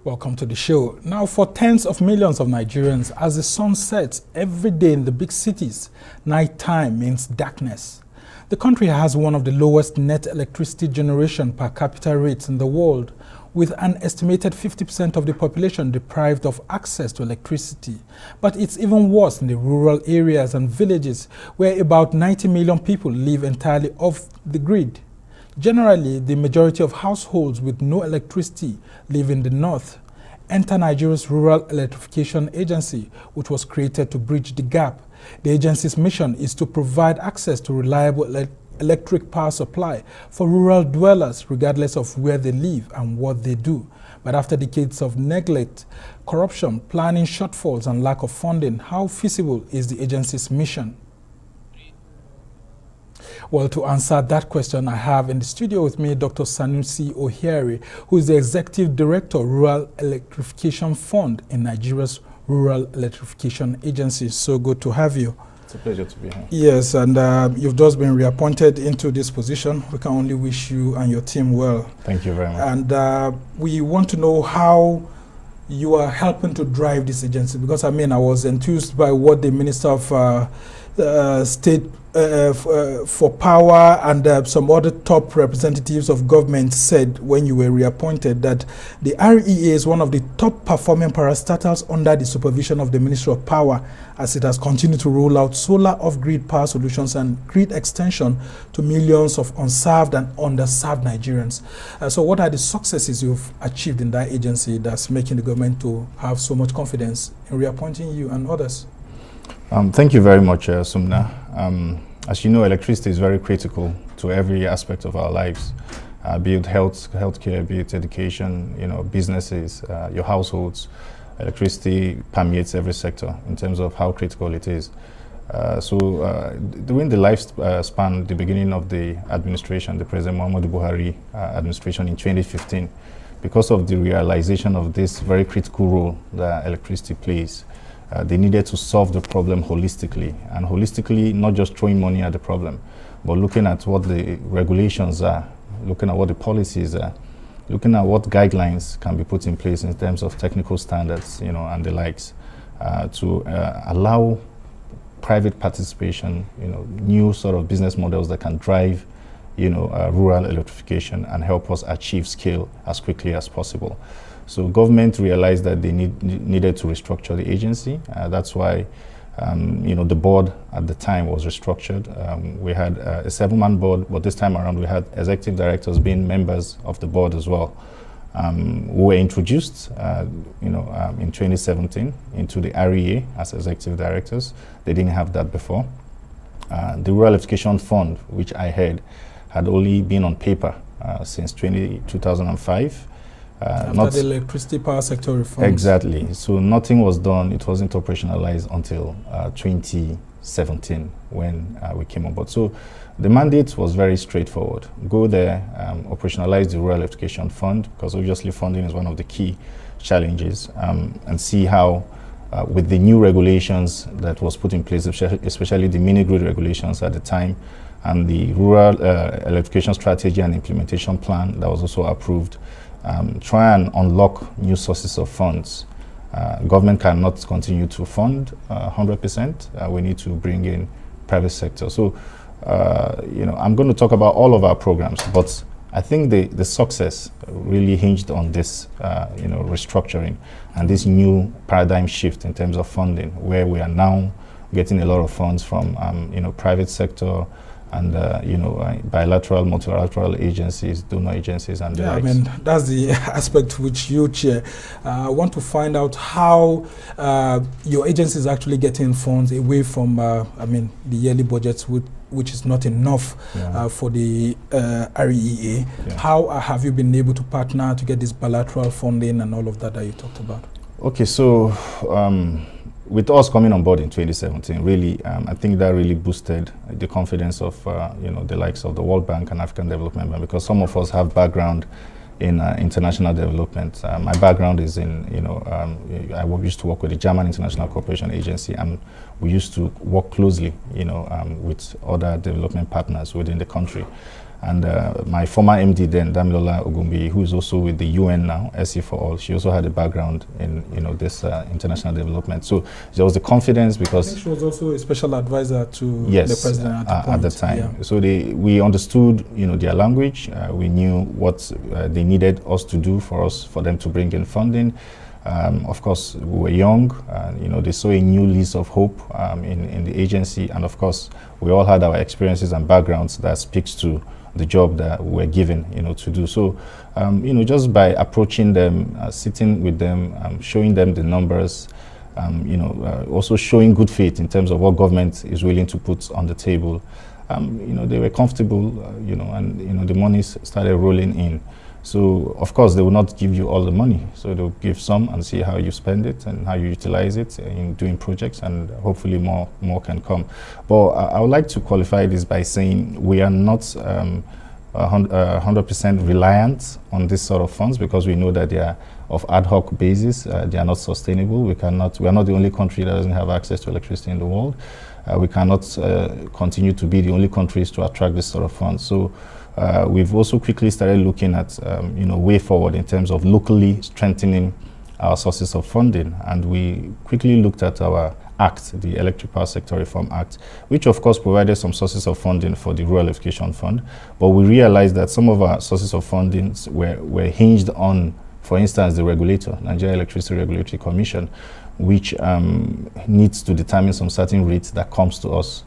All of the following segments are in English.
Welcome to the show. Now, for tens of millions of Nigerians, as the sun sets every day in the big cities, nighttime means darkness. The country has one of the lowest net electricity generation per capita rates in the world, with an estimated 50% of the population deprived of access to electricity. But it's even worse in the rural areas and villages, where about 90 million people live entirely off the grid. Generally, the majority of households with no electricity live in the north. Enter Nigeria's Rural Electrification Agency, which was created to bridge the gap. The agency's mission is to provide access to reliable electric power supply for rural dwellers, regardless of where they live and what they do. But after decades of neglect, corruption, planning shortfalls, and lack of funding, how feasible is the agency's mission? Well, to answer that question, I have in the studio with me Dr. SANUSI OHIARE, who is the Executive Director, Rural Electrification Fund in Nigeria's Rural Electrification Agency. So good to have you. It's a pleasure to be here. Yes, and you've just been reappointed into this position. We can only wish you and your team well. Thank you very much. And we want to know how you are helping to drive this agency, because I was enthused by what the Minister of State for Power and some other top representatives of government said when you were reappointed, that the REA is one of the top performing parastatals under the supervision of the Ministry of Power, as it has continued to roll out solar off-grid power solutions and grid extension to millions of unserved and underserved Nigerians. So what are the successes you've achieved in that agency that's making the government to have so much confidence in reappointing you and others? Thank you very much, Sumna. As you know, electricity is very critical to every aspect of our lives, be it healthcare, be it education, businesses, your households. Electricity permeates every sector in terms of how critical it is. During the lifespan, the beginning of the administration, the President Muhammadu Buhari administration in 2015, because of the realization of this very critical role that electricity plays, they needed to solve the problem holistically, and holistically not just throwing money at the problem, but looking at what the regulations are, looking at what the policies are, looking at what guidelines can be put in place in terms of technical standards, and the likes, to allow private participation, new sort of business models that can drive, rural electrification and help us achieve scale as quickly as possible. So government realized that they needed to restructure the agency. That's why, the board at the time was restructured. We had a 7-man board, but this time around we had executive directors being members of the board as well. We were introduced, in 2017 into the REA as executive directors. They didn't have that before. The Rural Electrification Fund, which I had only been on paper since 2005. After the electricity power sector reforms. Exactly. So nothing was done. It wasn't operationalized until 2017 when we came on board. So the mandate was very straightforward. Go there, operationalize the Rural Electrification Fund, because obviously funding is one of the key challenges, and see how with the new regulations that was put in place, especially the mini-grid regulations at the time, and the Rural Electrification Strategy and Implementation Plan that was also approved, try and unlock new sources of funds. Government cannot continue to fund 100%. We need to bring in private sector. So, I'm going to talk about all of our programs, but I think the success really hinged on this, restructuring and this new paradigm shift in terms of funding, where we are now getting a lot of funds from, private sector, and bilateral, multilateral agencies, donor agencies, and the likes. That's the aspect which you chair. I want to find out how your agency is actually getting funds away from, the yearly budgets, which is not enough for the REA. Yeah. How have you been able to partner to get this bilateral funding and all of that you talked about? Okay, so with us coming on board in 2017, really, I think that really boosted the confidence of, the likes of the World Bank and African Development Bank, because some of us have background in international development. My background is in, I used to work with the German International Cooperation Agency, and we used to work closely, with other development partners within the country. And my former MD then, Damilola Ogumbi, who is also with the UN now, SE for All, she also had a background in this international development. So there was the confidence because... I think she was also a special advisor to yes, the president at the time. Yeah. So we understood, their language. We knew what they needed us to do for them to bring in funding. Of course, we were young, they saw a new lease of hope in the agency. And of course, we all had our experiences and backgrounds that speaks to the job that we were given, to do. So, just by approaching them, sitting with them, showing them the numbers, also showing good faith in terms of what government is willing to put on the table, they were comfortable, and the money started rolling in. So, of course, they will not give you all the money. So they'll give some and see how you spend it and how you utilize it in doing projects, and hopefully more can come. But I would like to qualify this by saying we are not 100% reliant on this sort of funds, because we know that they are of ad hoc basis. They are not sustainable. We are not the only country that doesn't have access to electricity in the world. We cannot continue to be the only countries to attract this sort of funds. So we've also quickly started looking at way forward in terms of locally strengthening our sources of funding, and we quickly looked at our Act, the Electric Power Sector Reform Act, which of course provided some sources of funding for the Rural Electrification Fund, but we realized that some of our sources of funding were hinged on, for instance, the regulator, Nigeria Electricity Regulatory Commission, which needs to determine some certain rates that comes to us.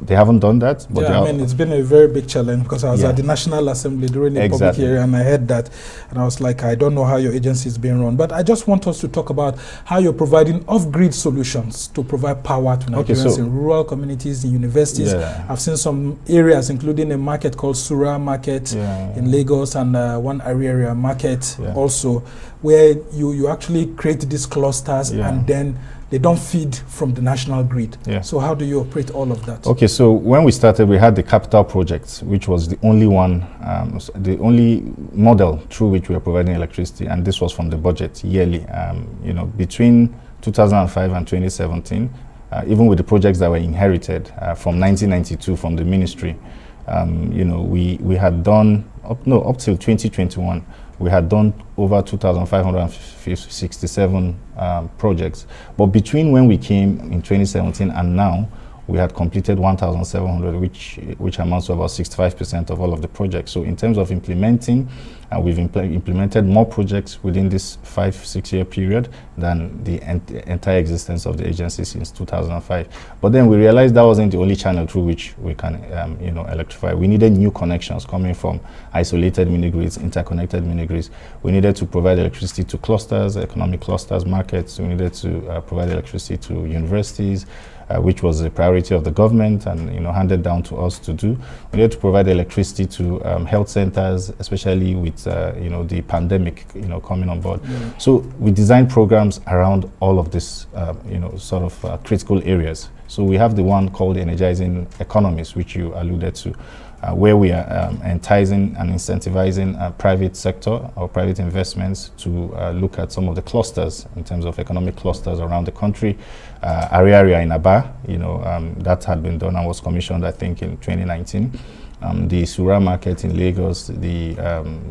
They haven't done that. But yeah, it's been a very big challenge, because I was at the National Assembly during the public hearing, and I heard that, and I was like, I don't know how your agency is being run. But I just want us to talk about how you're providing off-grid solutions to provide power to Nigerians in rural communities, in universities. I've seen some areas, including a market called Sura Market in Lagos, and one area market also, where you actually create these clusters and then they don't feed from the national grid. So how do you operate all of that? Okay, so when we started, we had the capital project, which was the only one, the only model through which we were providing electricity, and this was from the budget yearly. Between 2005 and 2017, even with the projects that were inherited from 1992 from the ministry, we had done up till 2021. We had done over 2,567 projects. But between when we came in 2017 and now, we had completed 1,700, which amounts to about 65% of all of the projects. So in terms of implementing, we've implemented more projects within this 5-6 year period than the entire existence of the agency since 2005. But then we realized that wasn't the only channel through which we can electrify. We needed new connections coming from isolated mini-grids, interconnected mini-grids. We needed to provide electricity to clusters, economic clusters, markets. We needed to provide electricity to universities, which was a priority of the government and handed down to us to do. We needed to provide electricity to health centers, especially with the pandemic coming on board. So we designed programs around all of this sort of critical areas. So we have the one called Energizing Economies, which you alluded to, where we are enticing and incentivizing private sector or private investments to look at some of the clusters in terms of economic clusters around the country. Area in Aba, that had been done and was commissioned, I think, in 2019. The Sura market in Lagos, the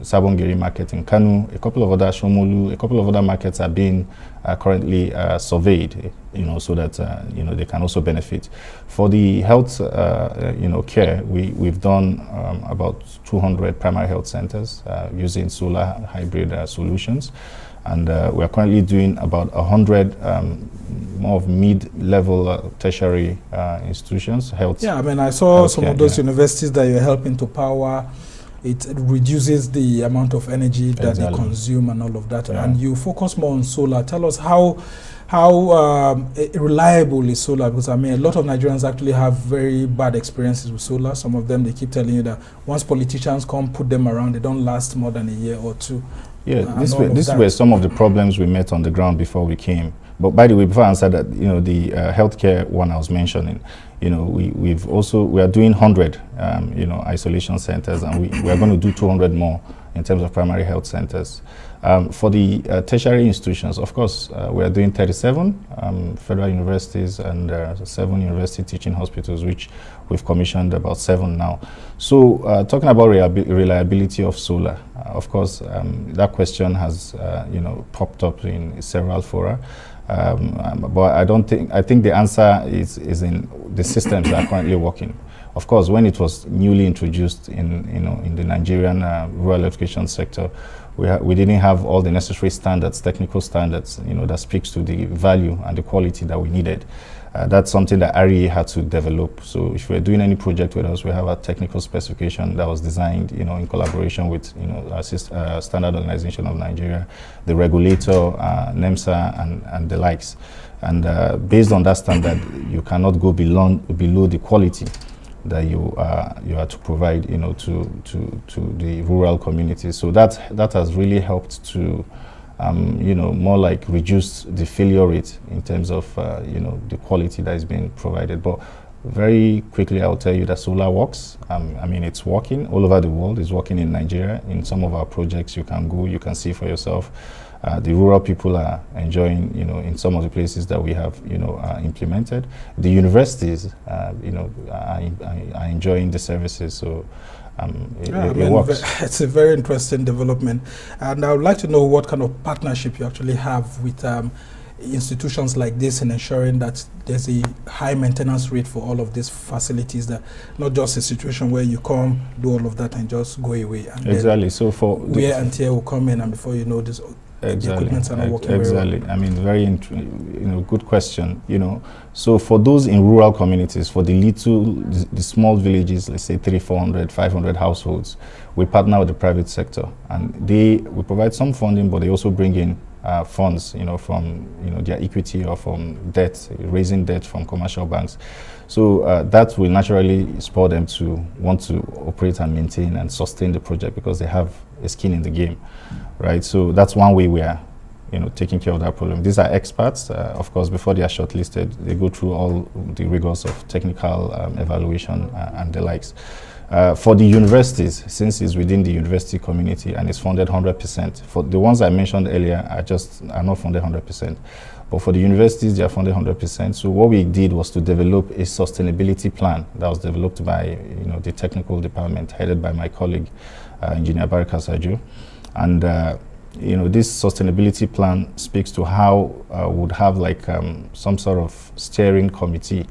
Sabongeri market in Kanu, a couple of other Shomolu, a couple of other markets are being currently surveyed, so that they can also benefit. For the health, care, we've done about 200 primary health centers using solar hybrid solutions. And we are currently doing about 100 more of mid-level tertiary institutions, health. Yeah, I saw some of those universities that you're helping to power. It reduces the amount of energy that they consume and all of that. And you focus more on solar. Tell us how reliable is solar? Because a lot of Nigerians actually have very bad experiences with solar. Some of them, they keep telling you that once politicians come, put them around, they don't last more than a year or two. Yeah, these were some of the problems we met on the ground before we came. But by the way, before I answer that, the healthcare one I was mentioning, we are doing 100, isolation centers, and we are going to do 200 more in terms of primary health centers. For the tertiary institutions, of course, we are doing 37 federal universities and 7 university teaching hospitals, which we've commissioned about 7 now. So talking about reliability of solar, of course, that question has popped up in several fora. But I think the answer is in the systems that are currently working. Of course, when it was newly introduced in the Nigerian rural electrification sector, we didn't have all the necessary standards, technical standards, that speaks to the value and the quality that we needed. That's something that REA had to develop. So if we're doing any project with us, we have a technical specification that was designed, in collaboration with, Standard Organization of Nigeria, the regulator, NEMSA, and the likes. And based on that standard, you cannot go below the quality that you are to provide, to the rural communities. So that has really helped to, more like reduce the failure rate in terms of, the quality that is being provided. But very quickly, I'll tell you that solar works. It's working all over the world. It's working in Nigeria. In some of our projects, you can go, you can see for yourself. The rural people are enjoying, in some of the places that we have, implemented. The universities, are enjoying the services. So it works. It's a very interesting development. And I would like to know what kind of partnership you actually have with institutions like this in ensuring that there's a high maintenance rate for all of these facilities, that not just a situation where you come, do all of that and just go away. And exactly. So for wear and tear will come in, and before you know this, exactly. the equipment are not working exactly. very well. Very good question. So for those in rural communities, for the small villages, let's say 300, 400, 500 households, we partner with the private sector, and we provide some funding, but they also bring in funds, from their equity or from debt, raising debt from commercial banks. So that will naturally spur them to want to operate and maintain and sustain the project because they have a skin in the game, right? So that's one way we are, taking care of that problem. These are experts, of course. Before they are shortlisted, they go through all the rigors of technical evaluation and the likes. For the universities, since it's within the university community and it's funded 100%, for the ones I mentioned earlier are not funded 100%, but for the universities, they are funded 100%. So what we did was to develop a sustainability plan that was developed by the technical department headed by my colleague, Engineer Baraka Sajo. And this sustainability plan speaks to how we would have some sort of steering committee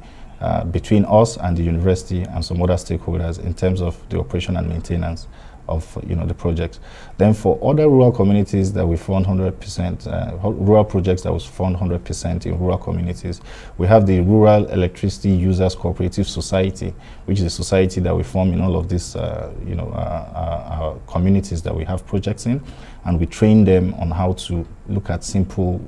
between us and the university and some other stakeholders in terms of the operation and maintenance of the projects. Then for other rural communities that we fund 100%, rural projects that was fund 100% in rural communities, we have the Rural Electricity Users Cooperative Society, which is a society that we form in all of these our communities that we have projects in, and we train them on how to look at simple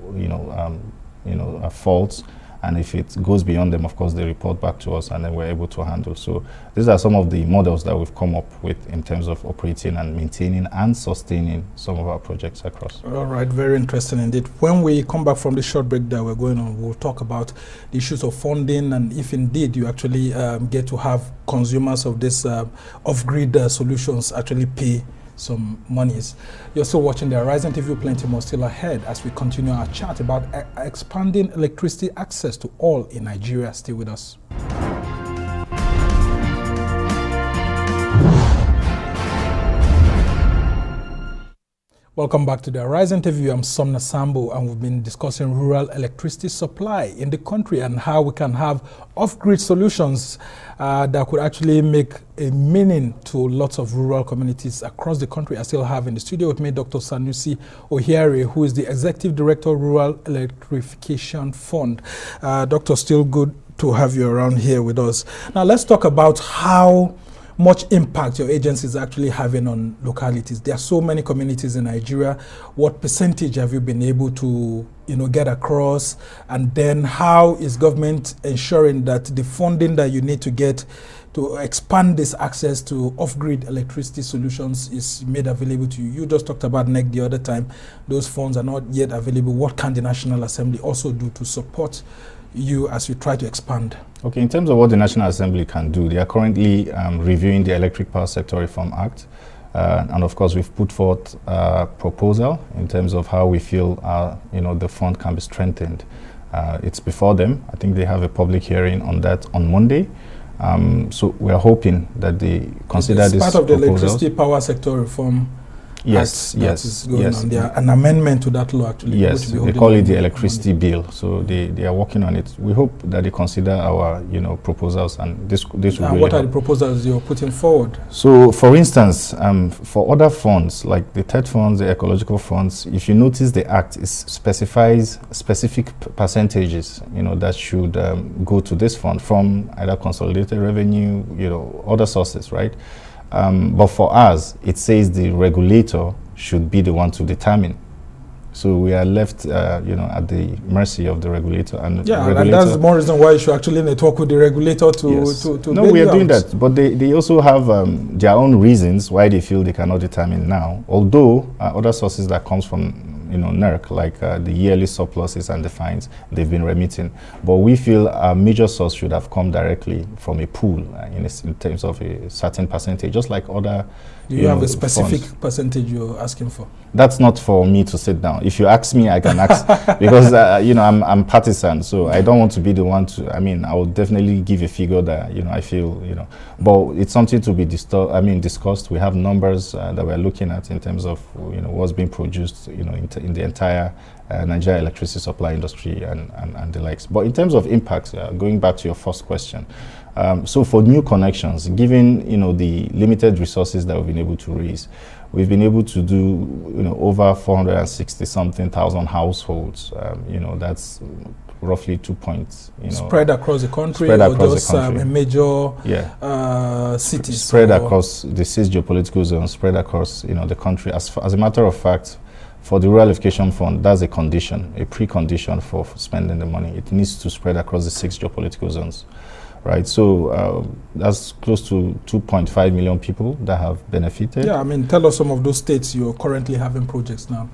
faults. And if it goes beyond them, of course, they report back to us and then we're able to handle. So these are some of the models that we've come up with in terms of operating and maintaining and sustaining some of our projects across. All right, very interesting indeed. When we come back from the short break that we're going on, we'll talk about the issues of funding and if indeed you actually get to have consumers of this off-grid solutions actually pay some monies. You're still watching the Arise TV, plenty more still ahead as we continue our chat about expanding electricity access to all in Nigeria. Stay with us. Welcome back to the Arise TV. I'm Sunmer Sambo, and we've been discussing rural electricity supply in the country and how we can have off-grid solutions that could actually make a meaning to lots of rural communities across the country. I still have in the studio with me Dr. SANUSI OHIARE, who is the Executive Director, Rural Electrification Fund. Doctor, still good to have you around here with us. Now let's talk about how much impact your agency is actually having on localities. There are so many communities in Nigeria. What percentage have you been able to, get across? And then how is government ensuring that the funding that you need to get to expand this access to off-grid electricity solutions is made available to you? You just talked about NEC the other time. Those funds are not yet available. What can the National Assembly also do to support you as you try to expand? Okay, in terms of what the National Assembly can do, they are currently reviewing the Electric Power Sector Reform Act. And of course, we've put forth a proposal in terms of how we feel, the fund can be strengthened. It's before them. I think they have a public hearing on that on Monday. So we are hoping that they consider this part of the proposals. electricity power sector reform. Yes, that is going on. There are an amendment to that law actually. Yes, they call it the electricity bill. So they are working on it. We hope that they consider our proposals, and this will really what are help. the proposals you're putting forward? So, for instance, for other funds like the TED funds, the ecological funds, if you notice, the Act specifies specific percentages that should go to this fund from either consolidated revenue, other sources, right? But for us, it says the regulator should be the one to determine. So we are left, at the mercy of the regulator. And and that's more reason why you should actually talk with the regulator to yes. to No, we are doing that, but they also have their own reasons why they feel they cannot determine now. Although other sources that comes from NERC, like the yearly surpluses and the fines, they've been remitting. But we feel a major source should have come directly from a pool in terms of a certain percentage, just like other. Do you have a specific funds. percentage you're asking for? That's not for me to sit down. If you ask me, I can ask because I'm partisan, so I don't want to be the one to. I will definitely give a figure that I feel but it's something to be discussed. We have numbers that we're looking at in terms of what's being produced in the entire Nigeria electricity supply industry and the likes. But in terms of impacts, going back to your first question. So for new connections, given the limited resources that we've been able to raise, we've been able to do over 460-something thousand households. That's roughly 2 points. Spread across the country, spread or across just the country. major cities. Spread across the 6 geopolitical zones. Spread across the country. As a matter of fact, for the Rural Electrification Fund, that's a condition, a precondition for spending the money. It needs to spread across the 6 geopolitical zones. Right, so that's close to 2.5 million people that have benefited. Yeah, tell us some of those states you're currently having projects now.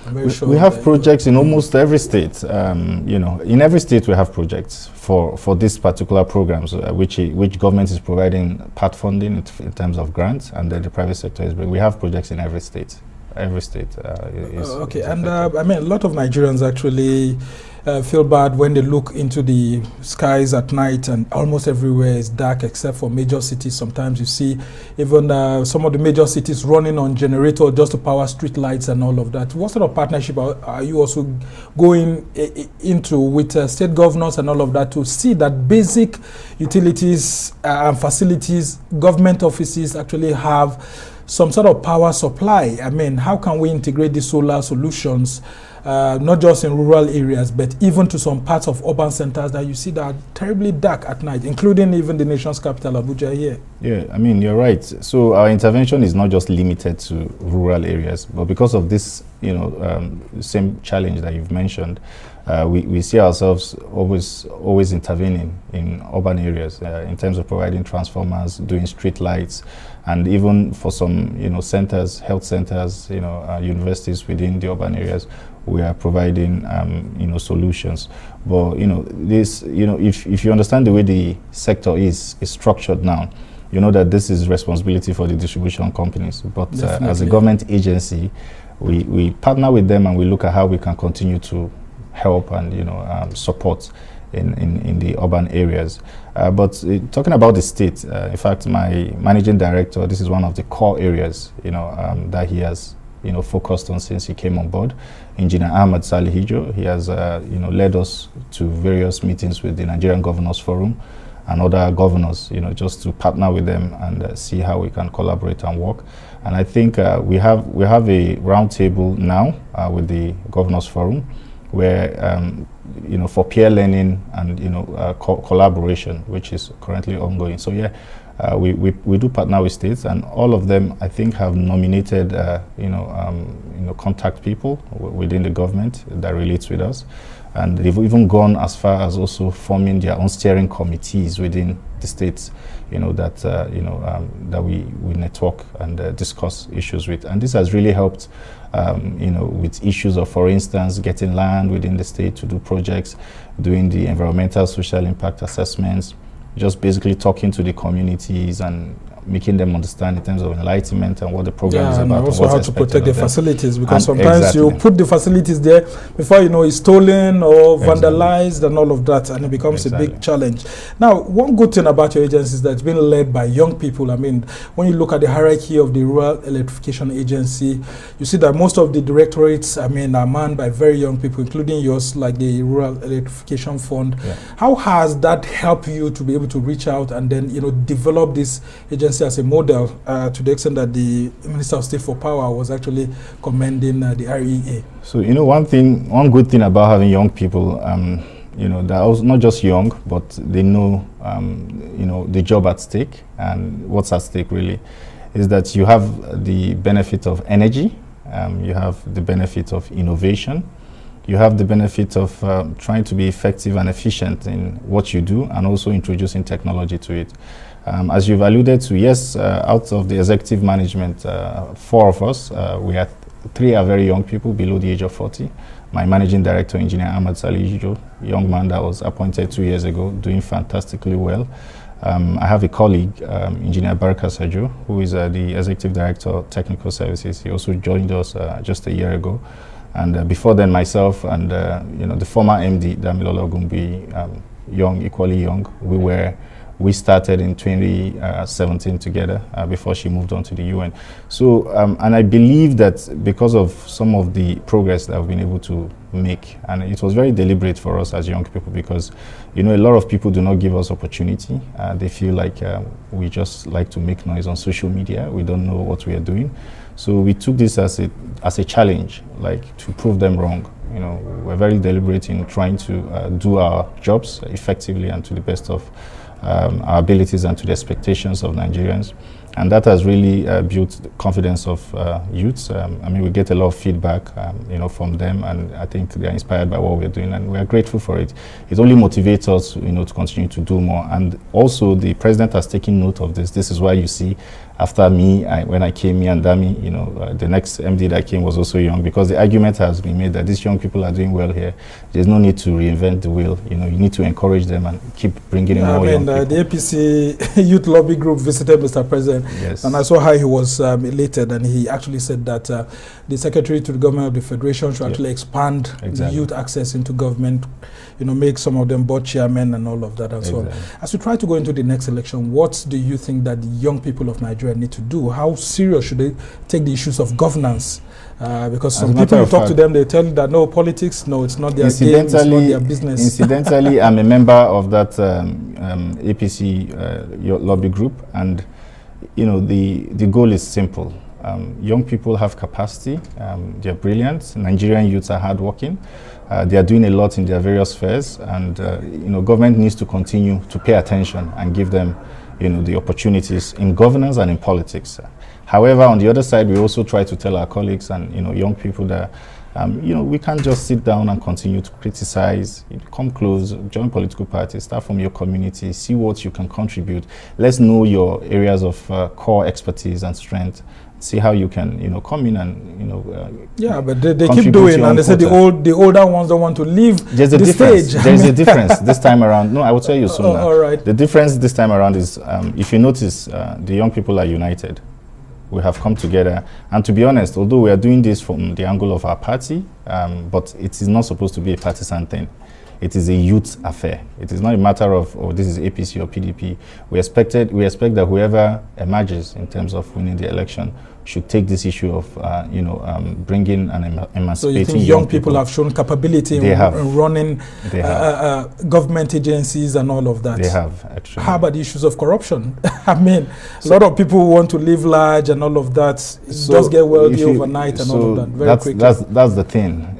I'm very sure we have projects in almost every state. In every state we have projects for these particular programs, which government is providing part funding in terms of grants, and then the private sector is. We have projects in every state. Every state is okay, is and affected. a lot of Nigerians actually feel bad when they look into the skies at night, and almost everywhere is dark except for major cities. Sometimes you see even some of the major cities running on generator just to power street lights and all of that. What sort of partnership are you also going into with state governors and all of that to see that basic utilities and facilities, government offices actually have some sort of power supply? How can we integrate these solar solutions, not just in rural areas, but even to some parts of urban centers that you see that are terribly dark at night, including even the nation's capital, Abuja, here? Yeah, you're right. So our intervention is not just limited to rural areas, but because of this, same challenge that you've mentioned, we see ourselves always intervening in urban areas in terms of providing transformers, doing street lights, and even for some centers, health centers, universities within the urban areas, we are providing solutions. But if you understand the way the sector is structured now, you know that this is responsibility for the distribution companies. But as a government agency, we partner with them and we look at how we can continue to help and support in the urban areas. But talking about the state, in fact, my managing director, this is one of the core areas that he has focused on since he came on board. Engineer Ahmad Salihijo, he has led us to various meetings with the Nigerian Governors Forum and other governors, just to partner with them and see how we can collaborate and work. And I think we have a roundtable now with the Governors Forum, where for peer learning and collaboration, which is currently ongoing. So yeah, we do partner with states, and all of them I think have nominated contact people within the government that relates with us, and they've even gone as far as also forming their own steering committees within the states, that we network and discuss issues with, and this has really helped. With issues of, for instance, getting land within the state to do projects, doing the environmental social impact assessments, just basically talking to the communities and making them understand in terms of enlightenment and what the program is about. And also how to protect the facilities, because and sometimes you put the facilities there before you know it's stolen or vandalized and all of that, and it becomes a big challenge. Now, one good thing about your agency is that it's been led by young people. I mean, when you look at the hierarchy of the Rural Electrification Agency, you see that most of the directorates, I mean, are manned by very young people, including yours, like the Rural Electrification Fund. How has that helped you to be able to reach out and then, you know, develop this agency as a model to the extent that the Minister of State for Power was actually commending the REA? So, you know, one good thing about having young people, you know, they're also not just young, but they know, you know, the job at stake. And what's at stake really is that you have the benefit of energy, you have the benefit of innovation, you have the benefit of trying to be effective and efficient in what you do, and also introducing technology to it. As you've alluded to, yes, out of the executive management, 4 of us, we had 3 are very young people below the age of 40. My managing director, Engineer Ahmad Salijo, young man that was appointed 2 years ago, doing fantastically well. I have a colleague, Engineer Barka Sajo, who is the executive director of technical services. He also joined us just a year ago. And before then, myself and you know, the former MD, Damilola Gumbi, young, equally young, we started in 2017 together before she moved on to the UN. So, and I believe that because of some of the progress that I've been able to make, and it was very deliberate for us as young people, because, you know, a lot of people do not give us opportunity. They feel like we just like to make noise on social media. We don't know what we are doing. So we took this as a challenge, like to prove them wrong. You know, we're very deliberate in trying to do our jobs effectively and to the best of our abilities and to the expectations of Nigerians. And that has really built the confidence of youths. I mean, we get a lot of feedback, you know, from them, and I think they are inspired by what we're doing, and we are grateful for it. It only motivates us, you know, to continue to do more. And also, the president has taken note of this. This is why you see, after me, when I came, me and Dami, you know, the next MD that came was also young, because the argument has been made that these young people are doing well here. There's no need to reinvent the wheel. You know, you need to encourage them and keep bringing in more young people. The APC Youth Lobby Group visited Mr. President. Yes. And I saw how he was elated, and he actually said that the Secretary to the Government of the Federation should actually expand the youth access into government, you know, make some of them board chairmen and all of that and so on. As we try to go into the next election, what do you think that the young people of Nigeria need to do? How serious should they take the issues of governance? Because some people, you talk to them, they tell you that no, politics, no, it's not their game, it's not their business. Incidentally, I'm a member of that APC lobby group, and you know, the goal is simple. Young people have capacity, they're brilliant, Nigerian youths are hardworking, they are doing a lot in their various spheres, and you know, government needs to continue to pay attention and give them, you know, the opportunities in governance and in politics. However, on the other side, we also try to tell our colleagues and, you know, young people that you know, we can't just sit down and continue to criticize. Come close, join political parties, start from your community, see what you can contribute. Let's know your areas of core expertise and strength. See how you can, you know, come in and, you know. Yeah, but they keep doing, and they say the older ones don't want to leave the stage. There's a difference this time around. No, I will tell you soon. All right. The difference this time around is, if you notice, the young people are united. We have come together, and to be honest, although we are doing this from the angle of our party, but it is not supposed to be a partisan thing. It is a youth affair. It is not a matter of, oh, this is APC or PDP. We expect that whoever emerges in terms of winning the election should take this issue of, you know, bringing and emancipating. So you think young people have shown capability in running government agencies and all of that? They have, actually. How about the issues of corruption? I mean, a lot of people want to live large and all of that, just get wealthy overnight and all of that very quickly. That's the thing.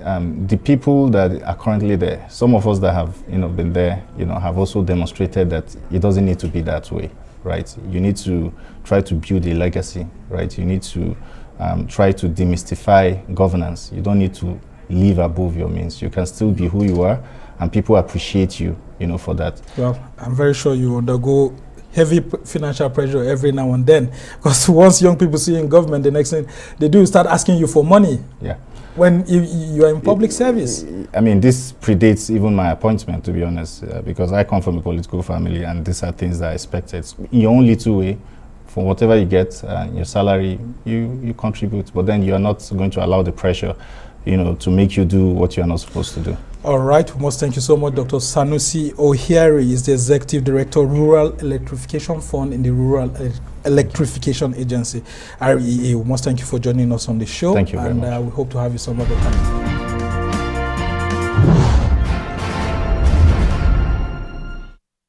The people that are currently there, some of us that have, you know, been there, you know, have also demonstrated that it doesn't need to be that way. Right, you need to try to build a legacy. Right, you need to try to demystify governance. You don't need to live above your means. You can still be who you are, and people appreciate you, you know, for that. Well, I'm very sure you undergo heavy financial pressure every now and then, because once young people see you in government, the next thing they do is start asking you for money. Yeah. When you are in public service. I mean, this predates even my appointment, to be honest, because I come from a political family, and these are things that I expected. In your own little way, for whatever you get, your salary, you contribute, but then you are not going to allow the pressure, to make you do what you are not supposed to do. All right, we must thank you so much. Dr. Sanusi Ohiare is the Executive Director, Rural Electrification Fund in the Rural Electrification Agency, REA. We must thank you for joining us on the show. Thank you very much. And we hope to have you some other time.